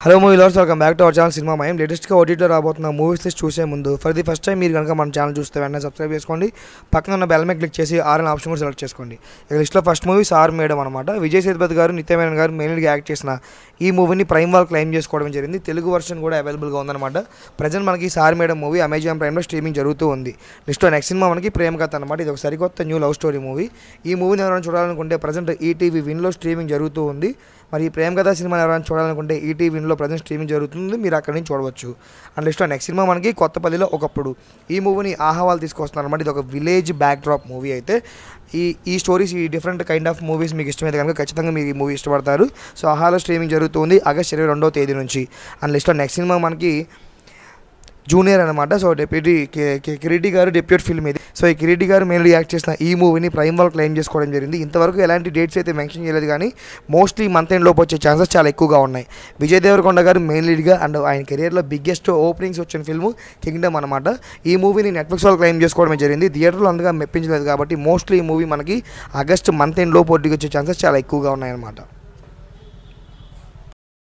Hello movie lovers, welcome back to our channel cinema Mayam. లేటెస్ట్గా ఓటీటీలో రాబోతున్న మూవీస్ లిస్ట్ చూసే ముందు ఫర్ ది ఫస్ట్ టైం మీరు కనుక మన ఛానల్ చూస్తే వెంటనే సబ్స్క్రైబ్ చేసుకోండి. పక్కన ఉన్న బెల్ మీద క్లిక్ చేసి ఆర్ అనే ఆప్షన్ కూడా సెలెక్ట్ చేసుకోండి. ఇక లిస్ట్లో ఫస్ట్ మూవీ సార్ మేడం అనమాట. విజయ్ సేతుపతి గారు, నిత్య మేనన్ గారు మెయిన్గా యాక్ట్ చేసిన ఈ మూవీని ప్రైమ్ వాళ్ళు క్లెయిమ్ చేసుకోవడం జరిగింది. తెలుగు వర్షన్ కూడా అవైలబుల్గా ఉందన్నమాట. ప్రజెంట్ మనకి సార్ మేడం మూవీ అమెజాన్ ప్రైమ్లో స్ట్రీమింగ్ జరుగుతూ ఉంది. లిస్ట్లో నెక్స్ట్ సినిమా మనకి ప్రేమ కథ అనమాట. ఇది ఒక సరికొత్త న్యూ లవ్ స్టోరీ మూవీ. ఈ మూవీని ఎవరైనా చూడాలనుకుంటే ప్రజెంట్ ఈటీవీ విన్లో స్ట్రీమింగ్ జరుగుతూ ఉంది. మరి ఈ ప్రేమ కథ సినిమాని ఎవరైనా చూడాలనుకుంటే ఈటీవీ విన్లో ప్రజెంట్ స్ట్రీమింగ్ జరుగుతుంది, మీరు అక్కడి నుంచి చూడవచ్చు. అండ్ లిస్ట్లో నెక్స్ట్ సినిమా మనకి కొత్తపల్లిలో ఒకప్పుడు. ఈ మూవీని ఆహా వాళ్ళు తీసుకొస్తున్నారు అనమాట. ఇది ఒక విలేజ్ బ్యాక్ డ్రాప్ మూవీ. అయితే ఈ స్టోరీస్, ఈ డిఫరెంట్ కైండ్ ఆఫ్ మూవీస్ మీకు ఇష్టమైతే కనుక ఖచ్చితంగా మీరు ఈ మూవీ ఇష్టపడతారు. సో ఆహాలో స్ట్రీమింగ్ జరుగుతుంది ఆగస్ట్ 22వ తేదీ నుంచి. అండ్ లిస్ట్లో నెక్స్ట్ సినిమా మనకి జూనియర్ అనమాట. సో కిరీటి గారు డెబ్యూట్ ఫిల్మ్ ఇది. సో ఈ కిరీటి గారు మెయిన్లీ యాక్ట్ చేసిన ఈ మూవీని ప్రైమ్ వాళ్ళు క్లెయిమ్ చేసుకోవడం జరిగింది. ఇంతవరకు ఎలాంటి డేట్స్ అయితే మెన్షన్ చేయలేదు, కానీ మోస్ట్లీ మంత్ ఎండ్ లోపు వచ్చే ఛాన్సెస్ చాలా ఎక్కువగా ఉన్నాయి. విజయ్ దేవరకొండ గారు మెయిన్ లీడ్గా అండ్ ఆయన కెరియర్లో బిగ్గెస్ట్ ఓపెనింగ్స్ వచ్చిన ఫిల్మ్ కింగ్డమ్ అనమాట. ఈ మూవీని నెట్ఫ్లిక్స్ వాళ్ళు క్లెయిమ్ చేసుకోవడమే జరిగింది. థియేటర్లో అంతగా మెప్పించలేదు కాబట్టి మోస్ట్లీ ఈ మూవీ మనకి ఆగస్ట్ మంత్ ఎండ్ లోపు వచ్చే ఛాన్సెస్ చాలా ఎక్కువగా ఉన్నాయన్నమాట.